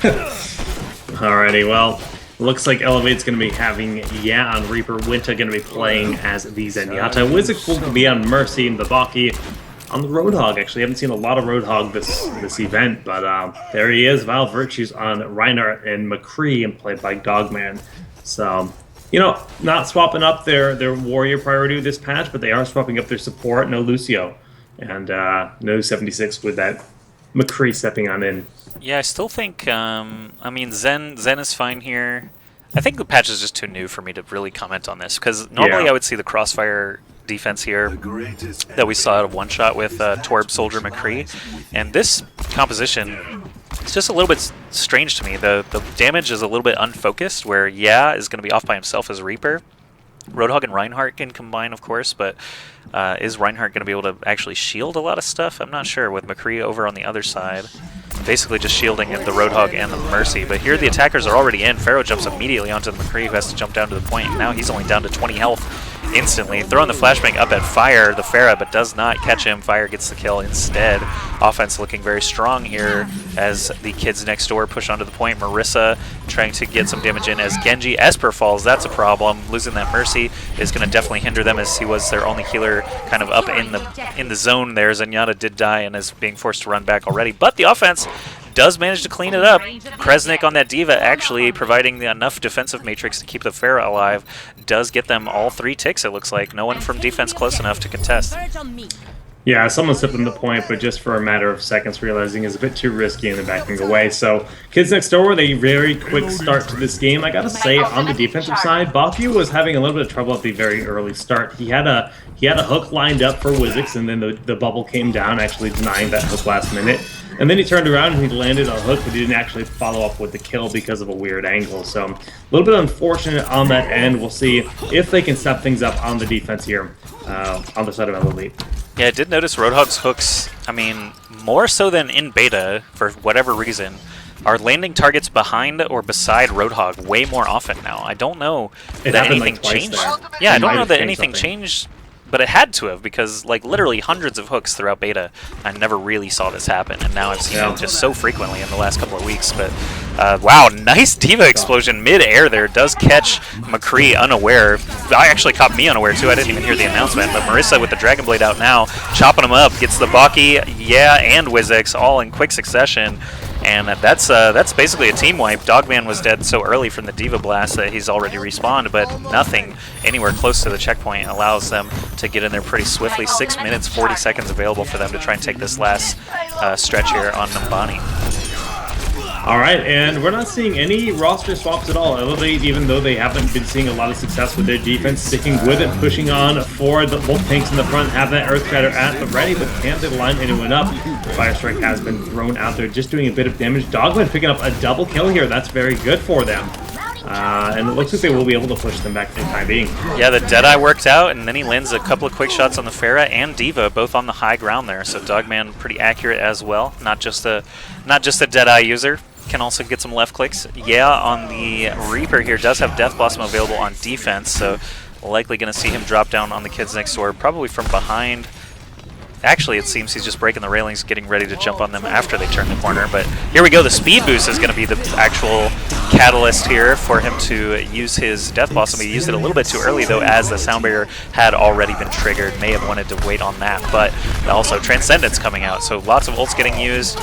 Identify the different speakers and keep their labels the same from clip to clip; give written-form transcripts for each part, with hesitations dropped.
Speaker 1: Alrighty, well, looks like eLevate's going to be having on Reaper, Winter going to be playing as the Zenyatta, Wizix will be on Mercy, and Babaki on the Roadhog. Actually, I haven't seen a lot of Roadhog this event, but there he is, Vile Virtues on Reinhardt and McCree, and played by Dogman. So, you know, not swapping up their warrior priority this patch, but they are swapping up their support. No Lucio, and no 76 with that McCree stepping on in.
Speaker 2: Yeah, I still think, I mean, Zen is fine here. I think the patch is just too new for me to really comment on this, because normally I would see the Crossfire defense here that we saw at a one-shot with Torb, Soldier, McCree, and this composition, it's just a little bit strange to me. The damage is a little bit unfocused, where is going to be off by himself as Reaper. Roadhog and Reinhardt can combine, of course, but is Reinhardt going to be able to actually shield a lot of stuff? I'm not sure, with McCree over on the other side. Basically just shielding the Roadhog and the Mercy. But here the attackers are already in. Pharaoh jumps immediately onto the McCree, who has to jump down to the point. Now he's only down to 20 health instantly. Throwing the flashbang up at Fire, the Pharah, but does not catch him. Fire gets the kill instead. Offense looking very strong here as the kids next door push onto the point. Marissa trying to get some damage in as Genji. Esper falls, that's a problem. Losing that Mercy is going to definitely hinder them, as he was their only healer kind of up in the zone there. Zenyatta did die and is being forced to run back already, but the offense does manage to clean it up. Kresnik on that Diva actually providing enough defensive matrix to keep the Pharah alive. Does get them all 3 ticks, it looks like. No one from defense close enough to contest.
Speaker 1: Yeah, someone slipped them the point, but just for a matter of seconds realizing it's a bit too risky and then backing away. So, kids next door with a very quick start to this game. I gotta say, on the defensive side, Baku was having a little bit of trouble at the very early start. He had a hook lined up for Wizix, and then the bubble came down, actually denying that hook last minute. And then he turned around and he landed a hook, but he didn't actually follow up with the kill because of a weird angle. So a little bit unfortunate on that end. We'll see if they can step things up on the defense here on the side of eLevate.
Speaker 2: Yeah, I did notice Roadhog's hooks, I mean, more so than in beta, for whatever reason, are landing targets behind or beside Roadhog way more often now. I don't know that anything changed. Yeah, I don't know that anything changed, but it had to have, because like literally hundreds of hooks throughout beta. I never really saw this happen, and now I've seen it just so frequently in the last couple of weeks. But wow, nice Diva explosion mid-air there. Does catch McCree unaware. I actually caught me unaware too. I didn't even hear the announcement. But Marissa with the Dragon Blade out now, chopping him up, gets the Baki, and Wizix all in quick succession. And that's basically a team wipe. Dogman was dead so early from the Diva Blast that he's already respawned, but nothing anywhere close to the checkpoint allows them to get in there pretty swiftly. 6 minutes, 40 seconds available for them to try and take this last stretch here on Nambani.
Speaker 1: Alright, and we're not seeing any roster swaps at all. eLevate, even though they haven't been seeing a lot of success with their defense, sticking with it, pushing on for both tanks in the front, have that Earth Shatter at the ready, but can't they line anyone up? Fire Strike has been thrown out there, just doing a bit of damage. Dogman picking up a double kill here, that's very good for them. And it looks like they will be able to push them back for the time being. Yeah, the Deadeye worked out, and then he lands a couple of quick shots on the Pharah and Diva, both on the high ground there. So Dogman pretty accurate as well, not just a Deadeye user. Can also get some left clicks. On the Reaper here does have Death Blossom available on defense, so likely going to see him drop down on the kids next door, probably from behind. Actually, it seems he's just breaking the railings, getting ready to jump on them after they turn the corner. But here we go. The speed boost is going to be the actual catalyst here for him to use his Death Blossom. He used it a little bit too early, though, as the sound barrier had already been triggered. May have wanted to wait on that, but also Transcendence coming out. So lots of ults getting used.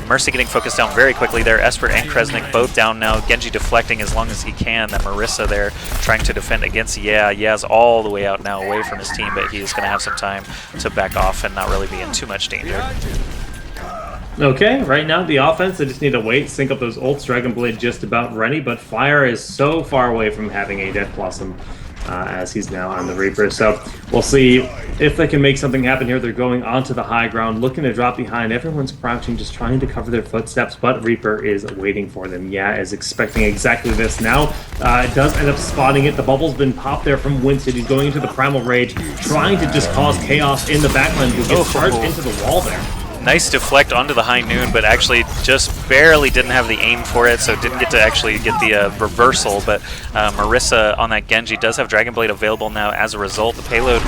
Speaker 1: Mercy getting focused down very quickly there. Esper and Kresnik both down now. Genji deflecting as long as he can. That Marissa there trying to defend against Yaz all the way out now away from his team, but he is going to have some time to back off and not really be in too much danger. Okay, right now the offense, they just need to wait, sync up those ults. Dragon Blade just about ready, but Fire is so far away from having a Death Blossom as he's now on the Reaper. So we'll see if they can make something happen here. They're going onto the high ground, looking to drop behind. Everyone's crouching, just trying to cover their footsteps, but Reaper is waiting for them. Is expecting exactly this now. It does end up spotting it. The bubble's been popped there from Winston. He's going into the Primal Rage, trying to just cause chaos in the backline. He gets charged into the wall there.
Speaker 2: Nice deflect onto the high noon, but actually just barely didn't have the aim for it, so didn't get to actually get the reversal, but Marissa on that Genji does have Dragon Blade available now as a result. The payload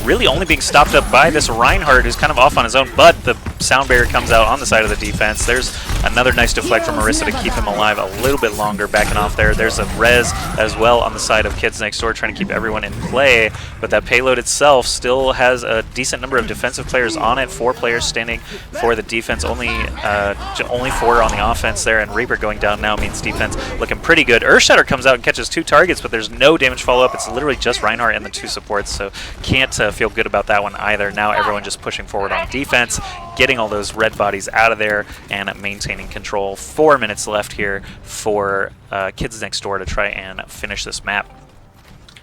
Speaker 2: really only being stopped up by this Reinhardt, who's kind of off on his own, but the sound barrier comes out on the side of the defense. There's another nice deflect from Marissa to keep him alive a little bit longer, backing off there. There's a res as well on the side of Kids Next Door, trying to keep everyone in play, but that payload itself still has a decent number of defensive players on it. 4 players standing for the defense, only 4 on the offense there, and Reaper going down now means defense looking pretty good. Earthshatter comes out and catches 2 targets, but there's no damage follow-up. It's literally just Reinhardt and the 2 supports, so can't feel good about that one either. Now everyone just pushing forward on defense, getting all those red bodies out of there, and maintaining control. 4 minutes left here for Kids Next Door to try and finish this map.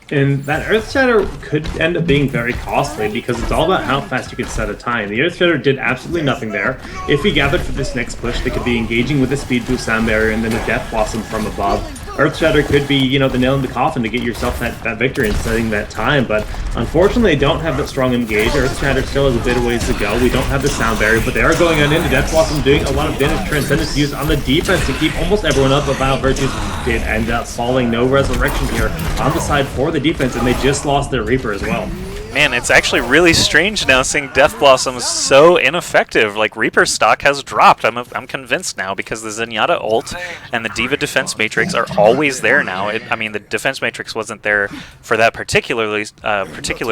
Speaker 1: And that Earthshatter could end up being very costly because it's all about how fast you can set a time. The Earthshatter did absolutely nothing there. If he gathered for this next push, they could be engaging with a speed boost sound barrier and then a Death Blossom from above. Earthshatter could be, you know, the nail in the coffin to get yourself that victory and setting that time, but unfortunately they don't have that strong engage. Earthshatter still has a bit of ways to go. We don't have the sound barrier, but they are going on into Death Blossom, doing a lot of damage. Transcendence used on the defense to keep almost everyone up, but Vile Virtues did end up falling. No resurrection here on the side for the defense, and they just lost their Reaper as well.
Speaker 2: Man, it's actually really strange now seeing Death Blossom so ineffective. Like, Reaper stock has dropped. I'm convinced now because the Zenyatta ult and the D.Va defense matrix are always there now. I mean, the defense matrix wasn't there for that particular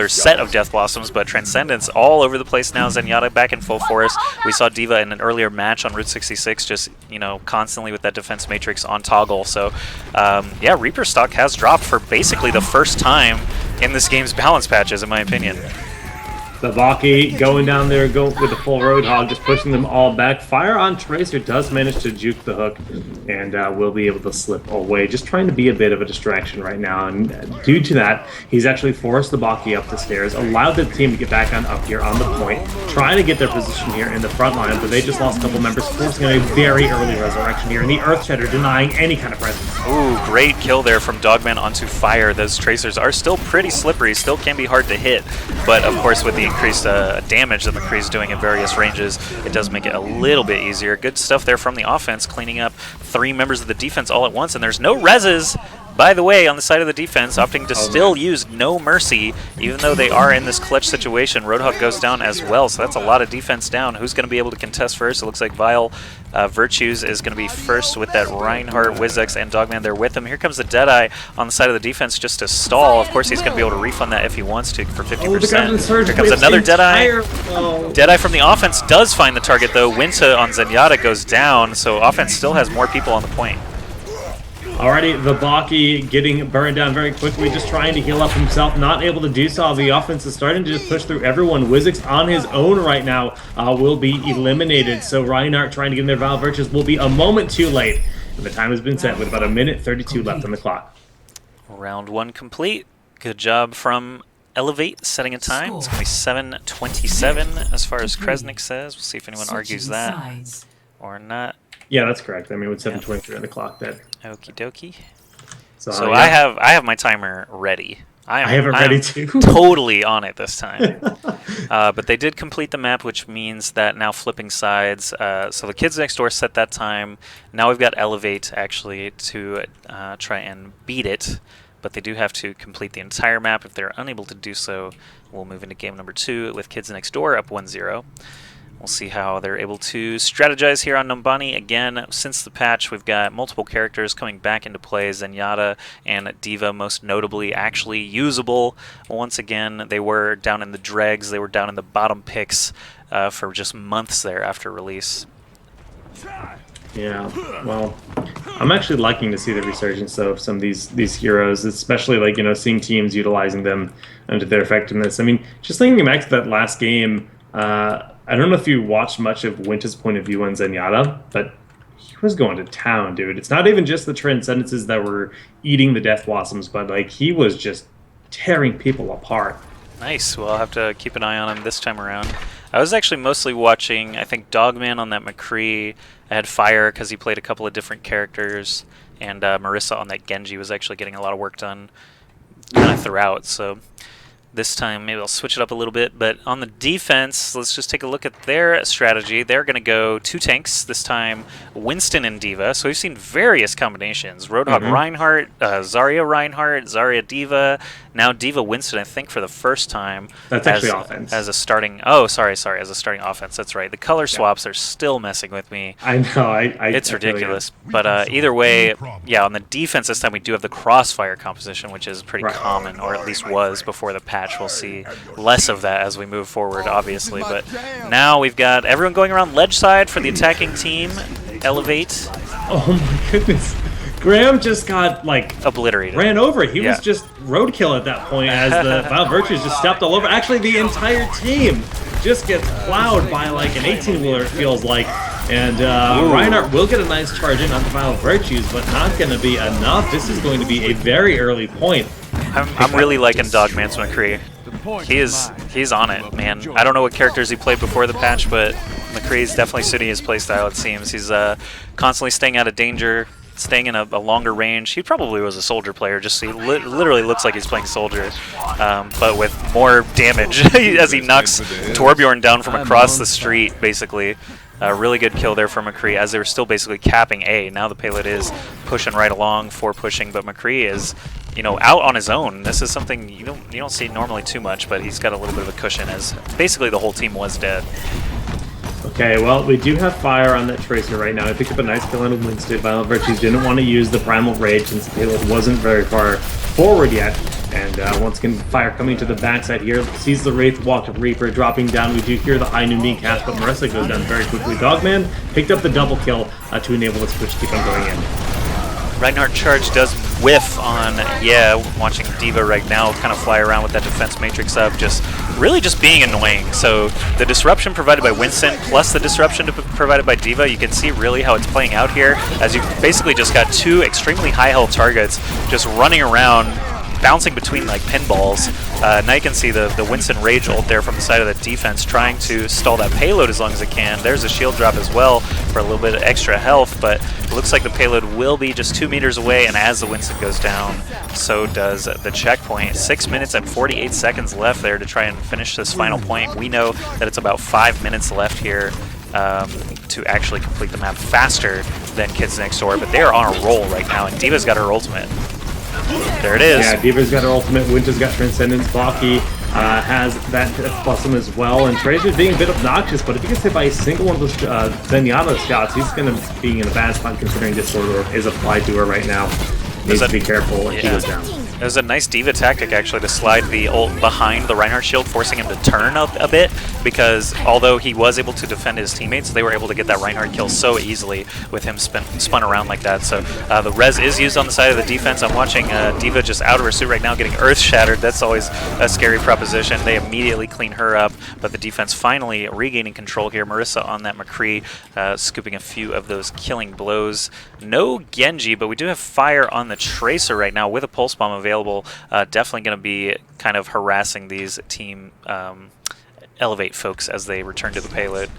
Speaker 2: set of Death Blossoms, but Transcendence all over the place now. Zenyatta back in full force. We saw D.Va in an earlier match on Route 66 just, you know, constantly with that defense matrix on toggle. So, yeah, Reaper stock has dropped for basically the first time in this game's balance patches, in my opinion.
Speaker 1: The Valky going down there, go with the full Roadhog, just pushing them all back. Fire on Tracer does manage to juke the hook, and will be able to slip away. Just trying to be a bit of a distraction right now, and due to that, he's actually forced the Valky up the stairs, allowed the team to get back on up here on the point, trying to get their position here in the front line, but they just lost a couple members, forcing a very early resurrection here, and the Earthshatter denying any kind of presence.
Speaker 2: Ooh, great kill there from Dogman onto Fire. Those Tracers are still pretty slippery, still can be hard to hit, but of course with the increased damage that McCree's doing in various ranges, it does make it a little bit easier. Good stuff there from the offense, cleaning up 3 members of the defense all at once, and there's no reses, by the way, on the side of the defense, opting to still use No Mercy, even though they are in this clutch situation. Roadhog goes down as well, so that's a lot of defense down. Who's going to be able to contest first? It looks like Vile Virtues is going to be first with that Reinhardt, Wizex, and Dogman there with him. Here comes the Deadeye on the side of the defense just to stall. Of course, he's going to be able to refund that if he wants to for 50%. Here comes another Deadeye. Deadeye from the offense does find the target, though. Winta on Zenyatta goes down, so offense still has more people on the point.
Speaker 1: Alrighty, the Valky getting burned down very quickly, just trying to heal up himself, not able to do so. The offense is starting to just push through everyone. Wizex on his own right now will be eliminated, so Reinhardt trying to get in their Vile Virtues will be a moment too late. And the time has been set with about 1:32 left on the clock.
Speaker 2: Round 1 complete. Good job from eLevate setting a time. It's going to be 7:27 as far as Kresnik says. We'll see if anyone argues that or not.
Speaker 1: Yeah, that's correct. I mean, with 7:23 on the clock, that.
Speaker 2: Okie dokie.
Speaker 1: So
Speaker 2: yeah. I have my timer ready. I
Speaker 1: have it ready too.
Speaker 2: Totally on it this time. But they did complete the map, which means that now flipping sides. So the Kids Next Door set that time. Now we've got eLevate actually to try and beat it. But they do have to complete the entire map. If they're unable to do so, we'll move into game number 2 with Kids Next Door up 1-0. We'll see how they're able to strategize here on Numbani. Again, since the patch, we've got multiple characters coming back into play. Zenyatta and D.Va, most notably, actually usable. Once again, they were down in the dregs. They were down in the bottom picks for just months there after release.
Speaker 1: Yeah, well, I'm actually liking to see the resurgence of some of these heroes, especially like, you know, seeing teams utilizing them to their effectiveness. I mean, just thinking back to that last game, I don't know if you watched much of Winta's point of view on Zenyatta, but he was going to town, dude. It's not even just the Transcendences that were eating the Death Blossoms, but like he was just tearing people apart.
Speaker 2: Nice. Well, I'll have to keep an eye on him this time around. I was actually mostly watching, I think, Dogman on that McCree. I had Fire because he played a couple of different characters, and Marissa on that Genji was actually getting a lot of work done kind of throughout. So This time, maybe I'll switch it up a little bit, but on the defense, let's just take a look at their strategy. They're going to go 2 tanks, this time Winston and D.Va. So we've seen various combinations. Roadhog Reinhardt, Zarya Reinhardt, Zarya D.Va, now D.Va Winston, I think, for the first time.
Speaker 1: That's actually offense.
Speaker 2: As a starting, oh, sorry, as a starting offense, that's right. The color swaps are still messing with me.
Speaker 1: I know,
Speaker 2: it's ridiculous. But either way, yeah, on the defense this time we do have the Crossfire composition, which is pretty common, or at least was before the patch. We'll see less of that as we move forward, obviously. But now we've got everyone going around ledge side for the attacking team. eLevate.
Speaker 1: Oh my goodness. Graham just got, like,
Speaker 2: obliterated.
Speaker 1: Ran over. He was just roadkill at that point as the Violent Virtues just stepped all over. Actually, the entire team just gets plowed by, like, an 18-wheeler, it feels like. And Reinhardt will get a nice charge in on the Violent Virtues, but not going to be enough. This is going to be a very early point.
Speaker 2: I'm really liking Dogman's McCree. He's on it, man. I don't know what characters he played before the patch, but McCree's definitely suiting his playstyle, it seems. He's constantly staying out of danger, staying in a longer range. He probably was a soldier player, just he literally looks like he's playing soldier, but with more damage as he knocks Torbjorn down from across the street, basically. Really good kill there for McCree as they were still basically capping A. Now the payload is pushing right along for pushing, but McCree is, you know, out on his own. This is something you don't see normally too much, but he's got a little bit of a cushion as basically the whole team was dead.
Speaker 1: Okay, well, we do have fire on that Tracer right now. I picked up a nice kill on Winston. Violent Virtues didn't want to use the Primal Rage since the payload wasn't very far forward yet. And once again, fire coming to the backside here. Sees the Wraith walk to Reaper, dropping down. We do hear the high new knee cast, but Marissa goes down very quickly. Dogman picked up the double kill to enable the switch to keep on going in.
Speaker 2: Reinhardt charge does whiff on, watching D.Va right now kind of fly around with that defense matrix up, really just being annoying. So the disruption provided by Winston plus the disruption provided by D.Va, you can see really how it's playing out here, as you basically just got 2 extremely high health targets just running around, bouncing between like pinballs. Now you can see the Winston Rage ult there from the side of the defense trying to stall that payload as long as it can. There's a shield drop as well for a little bit of extra health, but it looks like the payload will be just 2 meters away, and as the Winston goes down, so does the checkpoint. 6 minutes and 48 seconds left there to try and finish this final point. We know that it's about 5 minutes left here to actually complete the map faster than Kids Next Door, but they are on a roll right now, and D.Va's got her ultimate. There it is. Yeah,
Speaker 1: D.Va's got her ultimate, Winter's got Transcendence, Baki has that plus him as well, and Tracer's being a bit obnoxious, but if he gets hit by a single one of those Zenyatta shots, he's going to be in a bad spot considering Discord is applied to her right now. Needs to be careful when she goes down.
Speaker 2: It was a nice D.Va tactic, actually, to slide the ult behind the Reinhardt shield, forcing him to turn up a bit, because although he was able to defend his teammates, they were able to get that Reinhardt kill so easily with him spun around like that. So the res is used on the side of the defense. I'm watching D.Va just out of her suit right now, getting earth shattered. That's always a scary proposition. They immediately clean her up, but the defense finally regaining control here. Marissa on that McCree, scooping a few of those killing blows. No Genji, but we do have fire on the Tracer right now with a pulse bomb available. Definitely going to be kind of harassing these team eLevate folks as they return to the payload.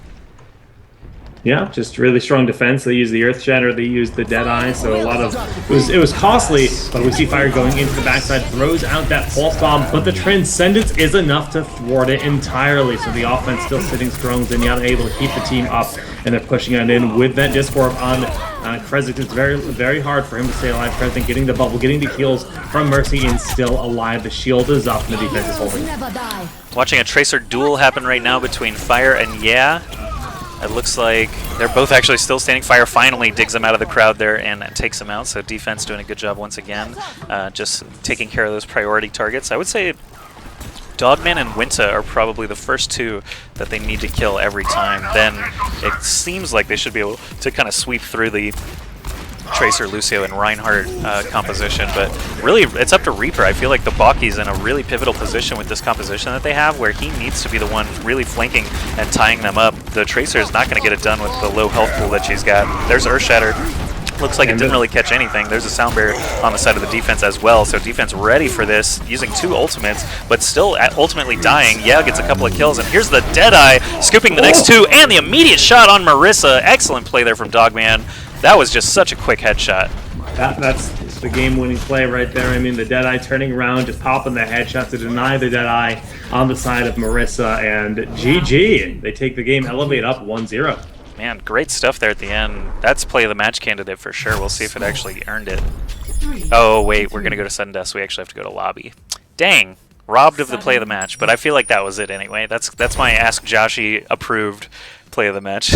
Speaker 1: Yeah, just really strong defense. They use the Earth Shatter, they use the Deadeye, so a lot of it was costly, but we see fire going into the backside, throws out that pulse bomb, but the Transcendence is enough to thwart it entirely. So the offense still sitting strong. Zenyatta able to keep the team up, and they're pushing on in with that Discord on Krezik. It's very, very hard for him to stay alive. Krezik getting the bubble, getting the heals from Mercy, and still alive. The shield is up, and the defense is holding.
Speaker 2: Watching a Tracer duel happen right now between Fire and it looks like they're both actually still standing. Fire finally digs them out of the crowd there and takes them out, so defense doing a good job once again, just taking care of those priority targets. I would say Dogman and Winta are probably the first 2 that they need to kill every time. Then it seems like they should be able to kind of sweep through the Tracer, Lucio, and Reinhardt composition, but really it's up to Reaper. I feel like the Baki's in a really pivotal position with this composition that they have, where he needs to be the one really flanking and tying them up. The Tracer is not going to get it done with the low health pool that she's got. There's Earth Shatter. Looks like it didn't really catch anything. There's a sound barrier on the side of the defense as well, so defense ready for this, using 2 ultimates, but still ultimately dying. Gets a couple of kills, and here's the Deadeye, scooping the next 2, and the immediate shot on Marissa. Excellent play there from Dogman. That was just such a quick headshot.
Speaker 1: That's the game-winning play right there. I mean, the Deadeye turning around, just popping the headshot to deny the Deadeye on the side of Marissa, and GG. They take the game Elevate up 1-0.
Speaker 2: Man, great stuff there at the end. That's play of the match candidate for sure. We'll see if it actually earned it. Oh, wait, we're going to go to sudden death, so we actually have to go to lobby. Dang, robbed of the play of the match, but I feel like that was it anyway. That's my AskJoshy approved play of the match.